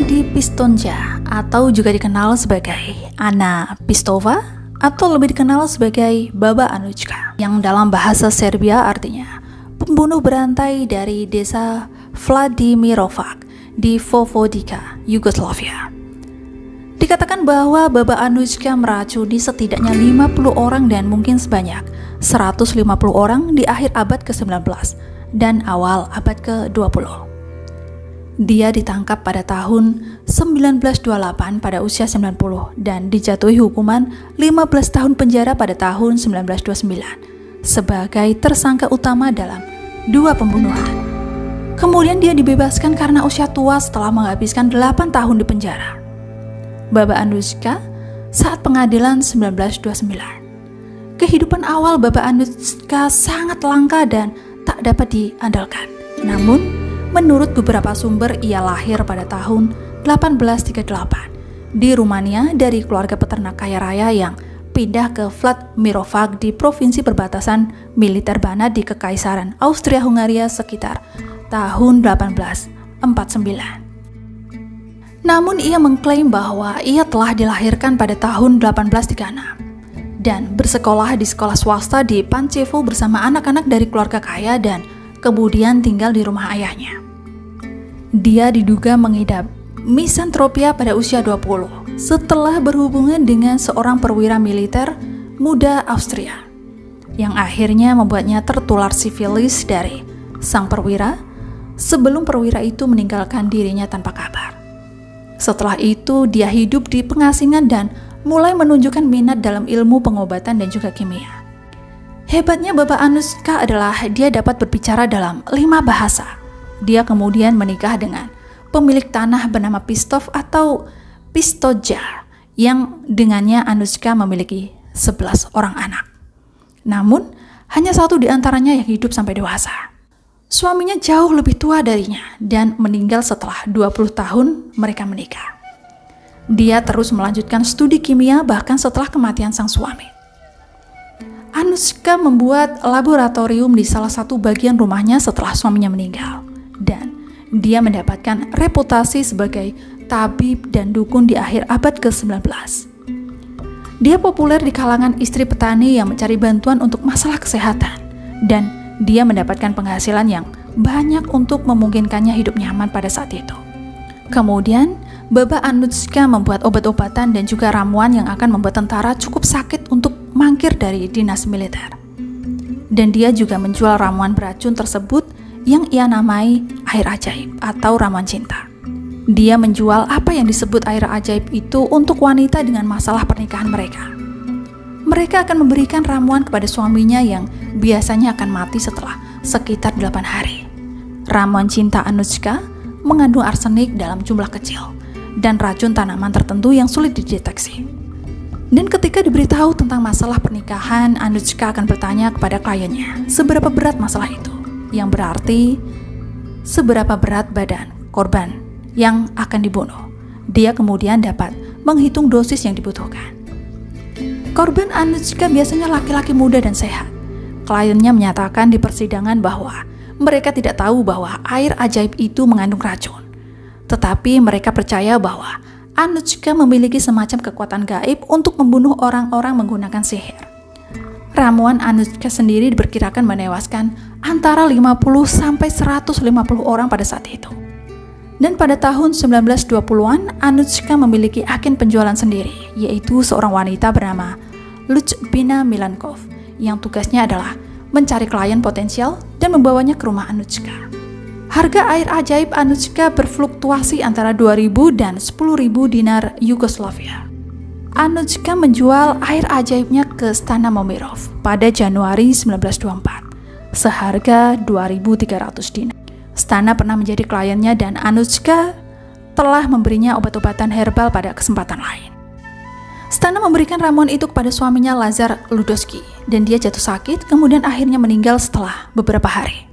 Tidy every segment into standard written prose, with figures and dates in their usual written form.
Lady Pistonja atau juga dikenal sebagai Anna Pistova atau lebih dikenal sebagai Baba Anushka, yang dalam bahasa Serbia artinya pembunuh berantai dari desa Vladimirovac di Vojvodina, Yugoslavia. Dikatakan bahwa Baba Anushka meracuni setidaknya 50 orang dan mungkin sebanyak 150 orang di akhir abad ke-19 dan awal abad ke-20. Dia ditangkap pada tahun 1928 pada usia 90 dan dijatuhi hukuman 15 tahun penjara pada tahun 1929 sebagai tersangka utama dalam 2 pembunuhan. Kemudian dia dibebaskan karena usia tua setelah menghabiskan 8 tahun di penjara. Baba Anushka saat pengadilan 1929. Kehidupan awal Baba Anushka sangat langka dan tak dapat diandalkan. Namun, menurut beberapa sumber, ia lahir pada tahun 1838 di Rumania dari keluarga peternak kaya raya yang pindah ke Vladimirovac di provinsi perbatasan militer Banat di Kekaisaran Austria-Hungaria sekitar tahun 1849. Namun ia mengklaim bahwa ia telah dilahirkan pada tahun 1836 dan bersekolah di sekolah swasta di Pančevo bersama anak-anak dari keluarga kaya dan kemudian tinggal di rumah ayahnya. Dia diduga mengidap misantropia pada usia 20 setelah berhubungan dengan seorang perwira militer muda Austria yang akhirnya membuatnya tertular sifilis dari sang perwira sebelum perwira itu meninggalkan dirinya tanpa kabar. Setelah itu dia hidup di pengasingan dan mulai menunjukkan minat dalam ilmu pengobatan dan juga kimia. Hebatnya Baba Anushka adalah dia dapat berbicara dalam 5 bahasa. Dia kemudian menikah dengan pemilik tanah bernama Pistov atau Pistoja yang dengannya Anushka memiliki 11 orang anak. Namun, hanya 1 di antaranya yang hidup sampai dewasa. Suaminya jauh lebih tua darinya dan meninggal setelah 20 tahun mereka menikah. Dia terus melanjutkan studi kimia bahkan setelah kematian sang suami. Anushka membuat laboratorium di salah satu bagian rumahnya setelah suaminya meninggal. Dan dia mendapatkan reputasi sebagai tabib dan dukun di akhir abad ke-19. Dia populer di kalangan istri petani yang mencari bantuan untuk masalah kesehatan. Dan dia mendapatkan penghasilan yang banyak untuk memungkinkannya hidup nyaman pada saat itu. Kemudian, Baba Anushka membuat obat-obatan dan juga ramuan yang akan membuat tentara cukup sakit untuk mangkir dari dinas militer. Dan dia juga menjual ramuan beracun tersebut yang ia namai air ajaib atau ramuan cinta. Dia menjual apa yang disebut air ajaib itu untuk wanita dengan masalah pernikahan mereka. Mereka akan memberikan ramuan kepada suaminya yang biasanya akan mati setelah sekitar 8 hari. Ramuan cinta Anushka mengandung arsenik dalam jumlah kecil dan racun tanaman tertentu yang sulit dideteksi. Dan ketika diberitahu tentang masalah pernikahan, Anushka akan bertanya kepada kliennya seberapa berat masalah itu, yang berarti seberapa berat badan korban yang akan dibunuh. Dia kemudian dapat menghitung dosis yang dibutuhkan. Korban Anushka biasanya laki-laki muda dan sehat. Kliennya menyatakan di persidangan bahwa mereka tidak tahu bahwa air ajaib itu mengandung racun. Tetapi mereka percaya bahwa Anushka memiliki semacam kekuatan gaib untuk membunuh orang-orang menggunakan sihir. Ramuan Anushka sendiri diperkirakan menewaskan antara 50 sampai 150 orang pada saat itu. Dan pada tahun 1920-an, Anushka memiliki agen penjualan sendiri, yaitu seorang wanita bernama Lyudmila Milankov, yang tugasnya adalah mencari klien potensial dan membawanya ke rumah Anushka. Harga air ajaib Anushka berfluktuasi antara 2.000 dan 10.000 dinar Yugoslavia. Anushka menjual air ajaibnya ke Stana Momirov pada Januari 1924, seharga 2.300 dinar. Stana pernah menjadi kliennya dan Anushka telah memberinya obat-obatan herbal pada kesempatan lain. Stana memberikan ramuan itu kepada suaminya Lazar Ludowski dan dia jatuh sakit kemudian akhirnya meninggal setelah beberapa hari.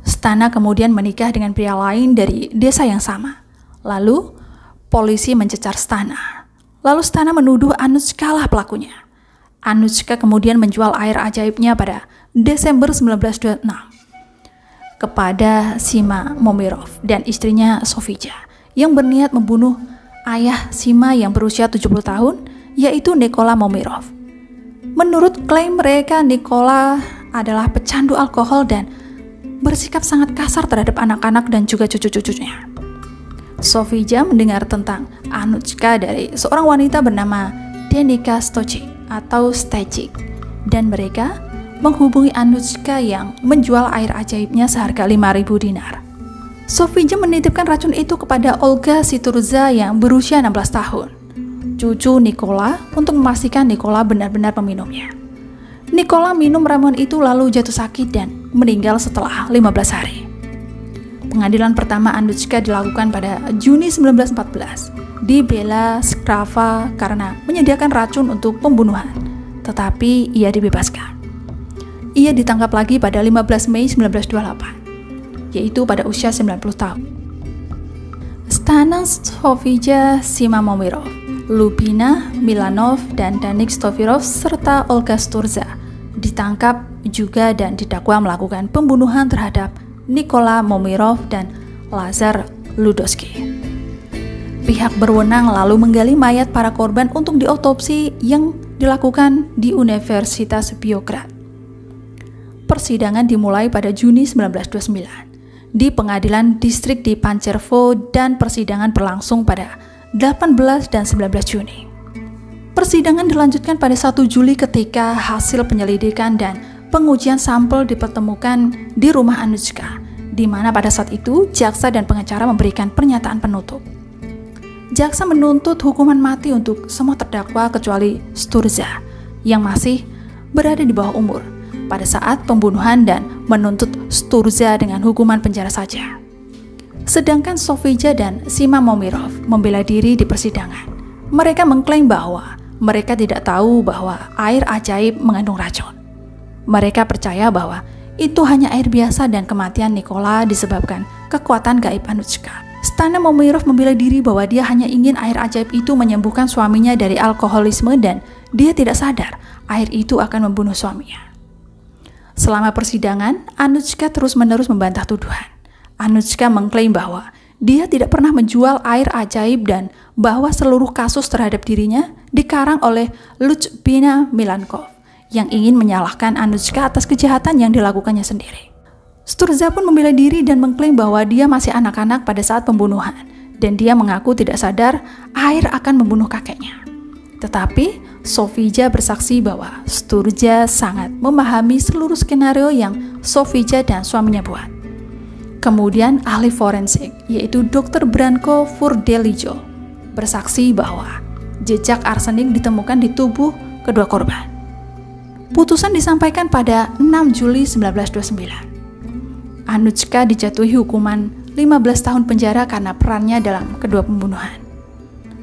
Stana kemudian menikah dengan pria lain dari desa yang sama. Lalu polisi mencecar Stana. Lalu Stana menuduh Anushka lah pelakunya. Anushka kemudian menjual air ajaibnya pada Desember 1926 kepada Sima Momirov dan istrinya Sofija yang berniat membunuh ayah Sima yang berusia 70 tahun, yaitu Nikola Momirov. Menurut klaim mereka, Nikola adalah pecandu alkohol dan bersikap sangat kasar terhadap anak-anak dan juga cucu-cucunya. Sofija mendengar tentang Anushka dari seorang wanita bernama Danica Stojic atau Stajic, dan mereka menghubungi Anushka yang menjual air ajaibnya seharga 5.000 dinar. Sofija menitipkan racun itu kepada Olga Siturza yang berusia 16 tahun, cucu Nikola, untuk memastikan Nikola benar-benar meminumnya. Nikola minum ramuan itu lalu jatuh sakit dan meninggal setelah 15 hari. Pengadilan pertama Anushka dilakukan pada Juni 1914 di Bela Skrava karena menyediakan racun untuk pembunuhan, tetapi ia dibebaskan. Ia ditangkap lagi pada 15 Mei 1928, yaitu pada usia 90 tahun. Stana Sofija Sima-Momirov, Lubina Milanov, dan Danik Stovirov serta Olga Sturza ditangkap juga dan didakwa melakukan pembunuhan terhadap Nikola Momirov dan Lazar Ludoski. Pihak berwenang lalu menggali mayat para korban untuk diotopsi yang dilakukan di Universitas Biograd. Persidangan dimulai pada Juni 1929 di pengadilan distrik di Pančervo dan persidangan berlangsung pada 18 dan 19 Juni. Persidangan dilanjutkan pada 1 Juli ketika hasil penyelidikan dan pengujian sampel dipertemukan di rumah Anushka, di mana pada saat itu jaksa dan pengacara memberikan pernyataan penutup. Jaksa menuntut hukuman mati untuk semua terdakwa kecuali Sturza yang masih berada di bawah umur pada saat pembunuhan dan menuntut Sturza dengan hukuman penjara saja. Sedangkan Sofija dan Sima-Momirov membela diri di persidangan. Mereka mengklaim bahwa mereka tidak tahu bahwa air ajaib mengandung racun. Mereka percaya bahwa itu hanya air biasa dan kematian Nikola disebabkan kekuatan gaib Anushka. Stana Momirov membela diri bahwa dia hanya ingin air ajaib itu menyembuhkan suaminya dari alkoholisme dan dia tidak sadar air itu akan membunuh suaminya. Selama persidangan, Anushka terus-menerus membantah tuduhan. Anushka mengklaim bahwa dia tidak pernah menjual air ajaib dan bahwa seluruh kasus terhadap dirinya dikarang oleh Lyudmila Milankov yang ingin menyalahkan Anushka atas kejahatan yang dilakukannya sendiri. Sturza pun membela diri dan mengklaim bahwa dia masih anak-anak pada saat pembunuhan dan dia mengaku tidak sadar air akan membunuh kakeknya. Tetapi Sofija bersaksi bahwa Sturza sangat memahami seluruh skenario yang Sofija dan suaminya buat. Kemudian ahli forensik yaitu Dr. Branko Furdelijo bersaksi bahwa jejak arsenik ditemukan di tubuh kedua korban. Putusan disampaikan pada 6 Juli 1929. Anushka dijatuhi hukuman 15 tahun penjara karena perannya dalam kedua pembunuhan.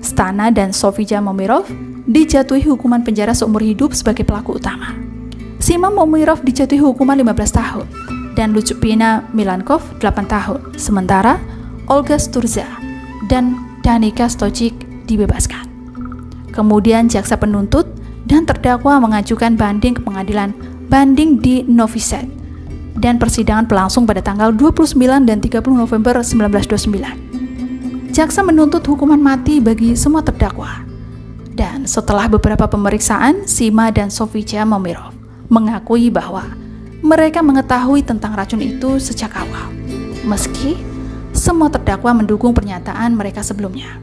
Stana dan Sofija Momirov dijatuhi hukuman penjara seumur hidup sebagai pelaku utama. Sima-Momirov dijatuhi hukuman 15 tahun dan Lyudmila Milankov 8 tahun, sementara Olga Sturza dan Danica Stojic dibebaskan. Kemudian jaksa penuntut dan terdakwa mengajukan banding ke pengadilan banding di Novi Sad dan persidangan berlangsung pada tanggal 29 dan 30 November 1929. Jaksa menuntut hukuman mati bagi semua terdakwa. Dan setelah beberapa pemeriksaan, Sima dan Sofija Momirov mengakui bahwa mereka mengetahui tentang racun itu sejak awal, meski semua terdakwa mendukung pernyataan mereka sebelumnya.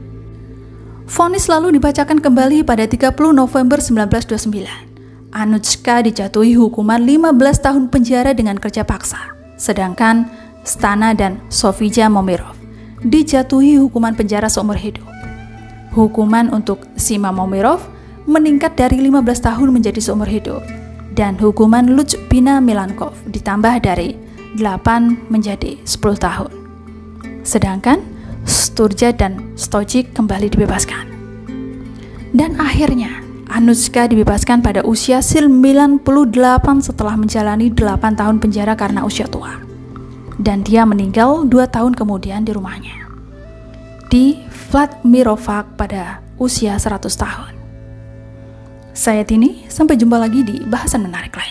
Vonis lalu dibacakan kembali pada 30 November 1929. Anushka dijatuhi hukuman 15 tahun penjara dengan kerja paksa, sedangkan Stana dan Sofija Momirov dijatuhi hukuman penjara seumur hidup. Hukuman untuk Sima-Momirov meningkat dari 15 tahun menjadi seumur hidup, dan hukuman Lyudmila Milankov ditambah dari 8 menjadi 10 tahun. Sedangkan Sturza dan Stojic kembali dibebaskan. Dan akhirnya Anushka dibebaskan pada usia 98 setelah menjalani 8 tahun penjara karena usia tua. Dan dia meninggal 2 tahun kemudian di rumahnya di Vladimirovac pada usia 100 tahun. Saya Tini, sampai jumpa lagi di bahasan menarik lain.